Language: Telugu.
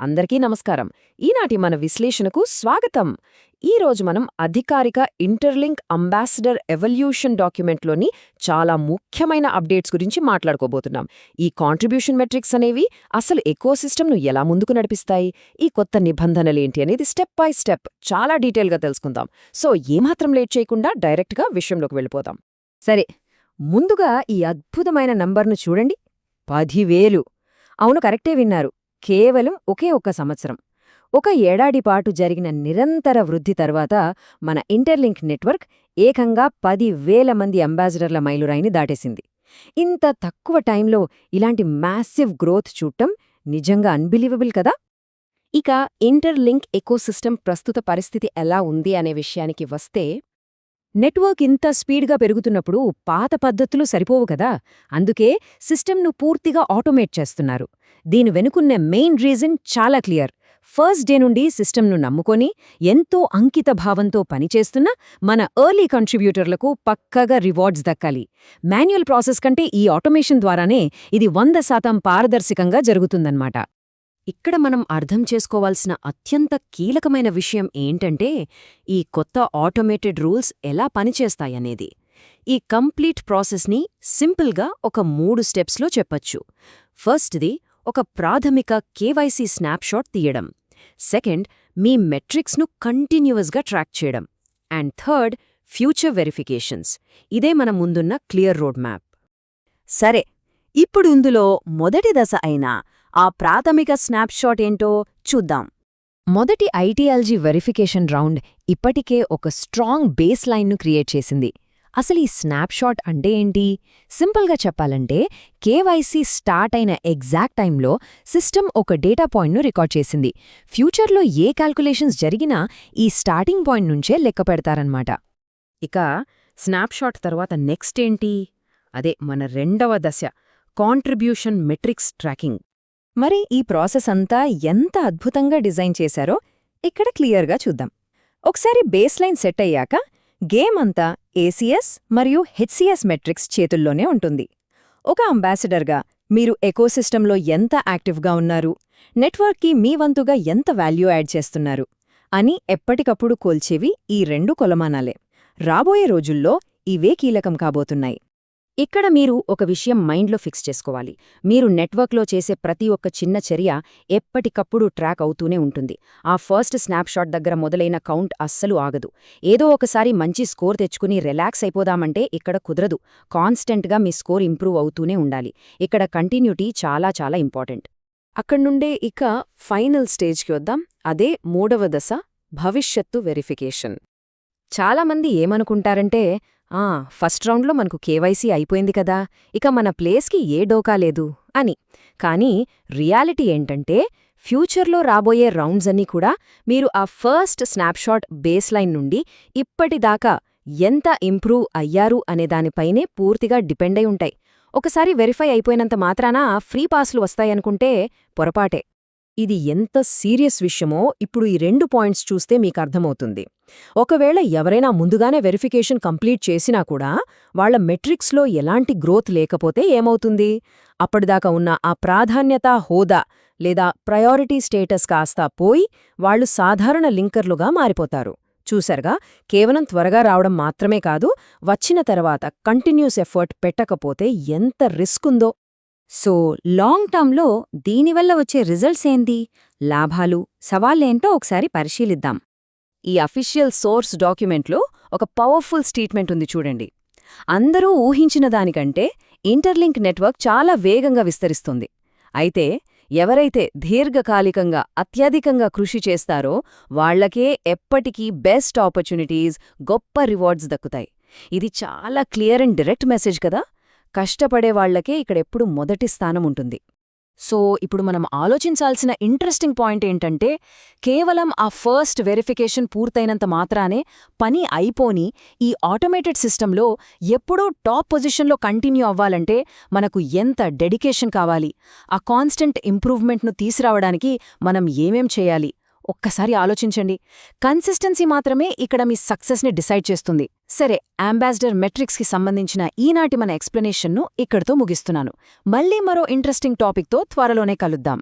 అందరికీ నమస్కారం. ఈనాటి మన విశ్లేషణకు స్వాగతం. ఈరోజు మనం అధికారిక ఇంటర్లింక్ అంబాసిడర్ ఎవల్యూషన్ డాక్యుమెంట్లోని చాలా ముఖ్యమైన అప్డేట్స్ గురించి మాట్లాడుకోబోతున్నాం. ఈ కాంట్రిబ్యూషన్ మెట్రిక్స్ అనేవి అసలు ఎకోసిస్టమ్ను ఎలా ముందుకు నడిపిస్తాయి, ఈ కొత్త నిబంధనలేంటి అనేది స్టెప్ బై స్టెప్ చాలా డీటెయిల్గా తెలుసుకుందాం. సో ఏమాత్రం లేట్ చేయకుండా డైరెక్ట్గా విషయంలోకి వెళ్ళిపోతాం. సరే, ముందుగా ఈ అద్భుతమైన నంబర్ను చూడండి. 10,000. అవును, కరెక్టే విన్నారు. కేవలం ఒకే ఒక్క సంవత్సరం, ఒక ఏడాది పాటు జరిగిన నిరంతర వృద్ధి తర్వాత మన ఇంటర్లింక్ నెట్వర్క్ ఏకంగా 10,000 మంది అంబాసిడర్ల మైలురాయిని దాటేసింది. ఇంత తక్కువ టైంలో ఇలాంటి మ్యాసివ్ గ్రోత్ చూడటం నిజంగా అన్బిలీవబుల్ కదా. ఇక ఇంటర్లింక్ ఎకోసిస్టమ్ ప్రస్తుత పరిస్థితి ఎలా ఉంది అనే విషయానికి వస్తే, నెట్వర్క్ ఇంత స్పీడ్గా పెరుగుతున్నప్పుడు పాత పద్ధతులు సరిపోవు కదా. అందుకే సిస్టమ్ను పూర్తిగా ఆటోమేట్ చేస్తున్నారు. దీని వెనుకున్న మెయిన్ రీజన్ చాలా క్లియర్. ఫస్ట్ డే నుండి సిస్టమ్ను నమ్ముకొని ఎంతో అంకిత భావంతో పనిచేస్తున్న మన ఎర్లీ కంట్రిబ్యూటర్లకు పక్కగా రివార్డ్స్ దక్కాలి. మాన్యువల్ ప్రాసెస్ కంటే ఈ ఆటోమేషన్ ద్వారానే ఇది 100% పారదర్శకంగా జరుగుతుందన్నమాట. ఇక్కడ మనం అర్థం చేసుకోవాల్సిన అత్యంత కీలకమైన విషయం ఏంటంటే, ఈ కొత్త ఆటోమేటెడ్ రూల్స్ ఎలా పనిచేస్తాయనేది. ఈ కంప్లీట్ ప్రాసెస్ని సింపుల్గా ఒక 3 స్టెప్స్లో చెప్పొచ్చు. ఫస్ట్ది ఒక ప్రాథమిక కేవైసీ స్నాప్షాట్ తీయడం. సెకండ్, మీ మెట్రిక్స్ను కంటిన్యూయస్గా ట్రాక్ చేయడం. And third, future verifications. ఇదే మన ముందున్న క్లియర్ రోడ్ మ్యాప్. సరే, ఇప్పుడు ఇందులో మొదటి దశ అయిన ఆ ప్రాథమిక స్నాప్షాట్ ఏంటో చూద్దాం. మొదటి ఐటీఎల్జీ వెరిఫికేషన్ రౌండ్ ఇప్పటికే ఒక స్ట్రాంగ్ బేస్ లైన్ను క్రియేట్ చేసింది. అసలు ఈ స్నాప్షాట్ అంటే ఏంటి? సింపుల్గా చెప్పాలంటే, కేవైసీ స్టార్ట్ అయిన ఎగ్జాక్ట్ టైంలో సిస్టమ్ ఒక డేటా పాయింట్ను రికార్డ్ చేసింది. ఫ్యూచర్లో ఏ క్యాల్కులేషన్స్ జరిగినా ఈ స్టార్టింగ్ పాయింట్ నుంచే లెక్క పెడతారన్నమాట. ఇక స్నాప్షాట్ తర్వాత నెక్స్ట్ ఏంటి? అదే మన రెండవ దశ, కాంట్రిబ్యూషన్ మెట్రిక్స్ ట్రాకింగ్. మరి ఈ ప్రాసెస్ అంతా ఎంత అద్భుతంగా డిజైన్ చేశారో ఇక్కడ క్లియర్గా చూద్దాం. ఒకసారి బేస్ లైన్ సెట్ అయ్యాక గేమ్ అంతా ఏసీఎస్ మరియు హెచ్సిఎస్ మెట్రిక్స్ చేతుల్లోనే ఉంటుంది. ఒక అంబాసిడర్గా మీరు ఎకోసిస్టంలో ఎంత యాక్టివ్గా ఉన్నారు, నెట్వర్క్కి మీ వంతుగా ఎంత వాల్యూ యాడ్ చేస్తున్నారు అని ఎప్పటికప్పుడు కోల్చేవి ఈ 2 కొలమానాలే. రాబోయే రోజుల్లో ఇవే కీలకం కాబోతున్నాయి. ఇక్కడ మీరు ఒక విషయం మైండ్లో ఫిక్స్ చేసుకోవాలి. మీరు నెట్వర్క్లో చేసే ప్రతి ఒక్క చిన్న చర్య ఎప్పటికప్పుడు ట్రాక్ అవుతూనే ఉంటుంది. ఆ ఫస్ట్ స్నాప్షాట్ దగ్గర మొదలైన కౌంట్ అస్సలు ఆగదు. ఏదో ఒకసారి మంచి స్కోర్ తెచ్చుకుని రిలాక్స్ అయిపోదామంటే ఇక్కడ కుదరదు. కాన్స్టెంట్గా మీ స్కోర్ ఇంప్రూవ్ అవుతూనే ఉండాలి. ఇక్కడ కంటిన్యూటీ చాలా చాలా ఇంపార్టెంట్. అక్కడ్నుండే ఇక ఫైనల్ స్టేజ్కి వద్దాం. అదే 3వ దశ, భవిష్యత్తు వెరిఫికేషన్. చాలామంది ఏమనుకుంటారంటే, ఫస్ట్ రౌండ్లో మనకు కేవైసీ అయిపోయింది కదా, ఇక మన ప్లేస్కి ఏ డోకా లేదు అని. కానీ రియాలిటీ ఏంటంటే, ఫ్యూచర్లో రాబోయే రౌండ్స్ అన్నీ కూడా మీరు ఆ ఫస్ట్ స్నాప్షాట్ బేస్ లైన్ నుండి ఇప్పటిదాకా ఎంత ఇంప్రూవ్ అయ్యారు అనేదానిపైనే పూర్తిగా డిపెండ్ అయి ఉంటాయి. ఒకసారి వెరిఫై అయిపోయినంత మాత్రాన ఫ్రీ పాస్లు వస్తాయనుకుంటే పొరపాటే. ఇది ఎంత సీరియస్ విషయమో ఇప్పుడు ఈ 2 పాయింట్స్ చూస్తే మీకు అర్థమవుతుంది. ఒకవేళ ఎవరైనా ముందుగానే వెరిఫికేషన్ కంప్లీట్ చేసినా కూడా వాళ్ల మెట్రిక్స్లో ఎలాంటి గ్రోత్ లేకపోతే ఏమవుతుంది? అప్పటిదాకా ఉన్న ఆ ప్రాధాన్యత హోదా లేదా ప్రయారిటీ స్టేటస్ కాస్తా పోయి వాళ్లు సాధారణ లింకర్లుగా మారిపోతారు. చూశారుగా, కేవలం త్వరగా రావడం మాత్రమే కాదు, వచ్చిన తర్వాత కంటిన్యూస్ ఎఫర్ట్ పెట్టకపోతే ఎంత రిస్క్ ఉందో. సో లాంగ్ టర్మ్లో దీనివల్ల వచ్చే రిజల్ట్స్ ఏంటి, లాభాలు, సవాళ్లేంటో ఒకసారి పరిశీలిద్దాం. ఈ అఫీషియల్ సోర్స్ డాక్యుమెంట్లో ఒక పవర్ఫుల్ స్టేట్మెంట్ ఉంది చూడండి. అందరూ ఊహించిన దానికంటే ఇంటర్లింక్ నెట్వర్క్ చాలా వేగంగా విస్తరిస్తుంది. అయితే ఎవరైతే దీర్ఘకాలికంగా అత్యధికంగా కృషి చేస్తారో వాళ్లకే ఎప్పటికీ బెస్ట్ ఆపర్చునిటీస్, గొప్ప రివార్డ్స్ దక్కుతాయి. ఇది చాలా క్లియర్ అండ్ డైరెక్ట్ మెసేజ్ కదా. కష్టపడే వాళ్లకే ఇక్కడెప్పుడు మొదటి స్థానం ఉంటుంది. సో ఇప్పుడు మనం ఆలోచించాల్సిన ఇంట్రెస్టింగ్ పాయింట్ ఏంటంటే, కేవలం ఆ ఫస్ట్ వెరిఫికేషన్ పూర్తయినంత మాత్రానే పని అయిపోని ఈ ఆటోమేటెడ్ సిస్టంలో ఎప్పుడూ టాప్ పొజిషన్లో కంటిన్యూ అవ్వాలంటే మనకు ఎంత డెడికేషన్ కావాలి, ఆ కాన్స్టెంట్ ఇంప్రూవ్మెంట్ను తీసుకురావడానికి మనం ఏమేం చేయాలి ఒక్కసారి ఆలోచించండి. కన్సిస్టెన్సీ మాత్రమే ఇక్కడ మీ సక్సెస్ని డిసైడ్ చేస్తుంది. సరే, అంబాసిడర్ మెట్రిక్స్కి సంబంధించిన ఈనాటి మన ఎక్స్ప్లెనేషన్ను ఇక్కడితో ముగిస్తున్నాను. మళ్ళీ మరో ఇంట్రెస్టింగ్ టాపిక్తో త్వరలోనే కలుద్దాం.